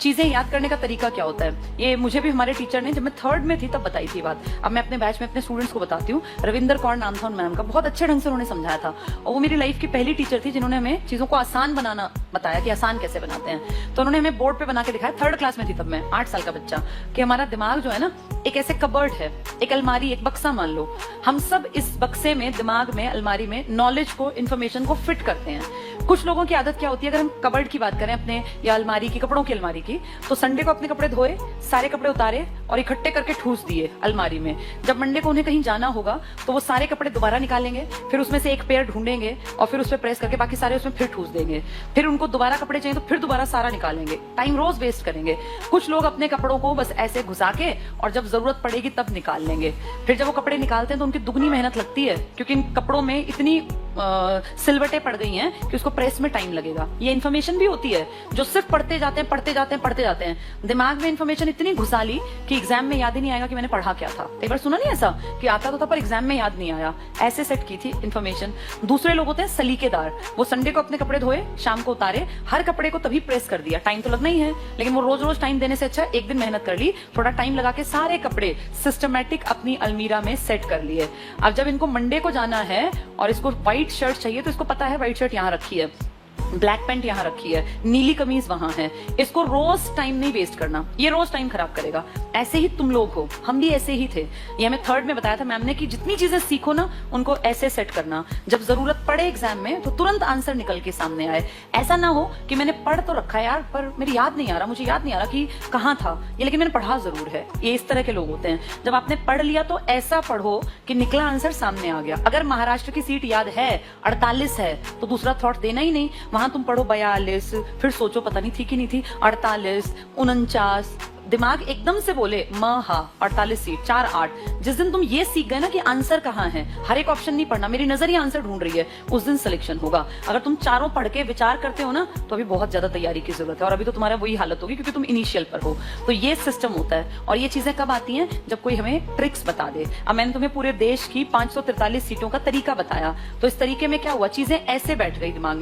चीजें याद करने का तरीका क्या होता है, ये मुझे भी हमारे टीचर ने जब मैं 3rd में थी तब बताई थी बात। अब मैं अपने बैच में अपने स्टूडेंट्स को बताती हूँ। रविंदर कौर नाम था उन मैम का, बहुत अच्छे ढंग से उन्होंने समझाया था और वो मेरी लाइफ की पहली टीचर थी जिन्होंने हमें चीजों को आसान बनाना बताया कि आसान कैसे बनाते हैं। तो उन्होंने हमें बोर्ड पे बना के दिखाया, 3rd क्लास में थी तब मैं, 8 साल का बच्चा, कि हमारा दिमाग जो है ना एक ऐसे कबर्ड है, एक अलमारी, एक बक्सा मान लो। हम सब इस बक्से में, दिमाग में, अलमारी में नॉलेज को, इन्फॉर्मेशन को फिट करते हैं। कुछ लोगों की आदत क्या होती है, अगर हम कबर्ड की बात करें अपने या अलमारी की, कपड़ों की अलमारी की, तो संडे को अपने कपड़े धोए, सारे कपड़े उतारे और इकट्ठे करके ठूस दिए अलमारी में। जब मंडे को उन्हें कहीं जाना होगा तो वो सारे कपड़े दोबारा निकालेंगे, फिर उसमें से एक पेयर ढूंढेंगे और फिर उस पर प्रेस करके बाकी सारे उसमें फिर ठूस देंगे। फिर उनको दोबारा कपड़े चाहिए तो फिर दोबारा सारा निकालेंगे। टाइम रोज वेस्ट करेंगे। कुछ लोग अपने कपड़ों को बस ऐसे घुसा के और जब जरूरत पड़ेगी तब निकाल लेंगे। फिर जब वो कपड़े निकालते हैं तो उनकी दुगनी मेहनत लगती है, क्योंकि इन कपड़ों में इतनी सिलवटें पड़ गई हैं कि उसको प्रेस में टाइम लगेगा। ये इन्फॉर्मेशन भी होती है जो सिर्फ पढ़ते जाते हैं। दिमाग में इन्फॉर्मेशन इतनी घुसा ली कि एग्जाम में याद ही नहीं आएगा कि मैंने पढ़ा क्या था। कई बार सुना नहीं ऐसा कि आता तो था पर एग्जाम में याद नहीं आया, ऐसे सेट की थी इन्फॉर्मेशन। दूसरे लोग होते हैं सलीकेदार, वो संडे को अपने कपड़े धोए, शाम को उतारे, हर कपड़े को तभी प्रेस कर दिया। टाइम तो लगना ही है, लेकिन वो रोज रोज टाइम देने से अच्छा एक दिन मेहनत कर ली, थोड़ा टाइम लगा के सारे कपड़े सिस्टमैटिक अपनी अलमीरा में सेट कर लिए। अब जब इनको मंडे को जाना है और इसको व्हाइट शर्ट चाहिए तो इसको पता है व्हाइट शर्ट यहाँ रखी है, ब्लैक पैंट यहाँ रखी है, नीली कमीज वहां है। इसको रोज टाइम नहीं वेस्ट करना, ये रोज टाइम खराब करेगा। ऐसे ही तुम लोग हो, हम भी ऐसे ही थे। ये हमें 3rd में बताया था मैम ने कि जितनी चीजें सीखो ना उनको ऐसे सेट करना, जब जरूरत पड़े एग्जाम में तो तुरंत आंसर निकल के सामने आए। ऐसा ना हो कि मैंने पढ़ तो रखा है यार पर मेरी याद नहीं आ रहा, मुझे याद नहीं आ रहा कि कहाँ था ये, लेकिन मैंने पढ़ा जरूर है। ये इस तरह के लोग होते हैं। जब आपने पढ़ लिया तो ऐसा पढ़ो कि निकला आंसर सामने आ गया। अगर महाराष्ट्र की सीट याद है 48 है तो दूसरा थॉट देना ही नहीं, वहां तुम पढ़ो 42, फिर सोचो पता नहीं थी कि नहीं थी, 48, 49, दिमाग एकदम से बोले हा 48 सीट 4 8। जिस दिन तुम ये सीख गए ना कि आंसर कहाँ है, हर एक ऑप्शन नहीं पढ़ना, मेरी नजर ही आंसर ढूंढ रही है, उस दिन सिलेक्शन होगा। अगर तुम चारों पढ़ के विचार करते हो ना तो अभी बहुत ज्यादा तैयारी की जरूरत है, और अभी तो तुम्हारा वही हालत होगी क्योंकि तुम इनिशियल पर हो। तो ये सिस्टम होता है और ये चीजें कब आती हैं, जब कोई हमें ट्रिक्स बता दे। अब मैंने तुम्हें पूरे देश की 543 सीटों का तरीका बताया, तो इस तरीके में क्या हुआ, चीजें ऐसे बैठ गई दिमाग में।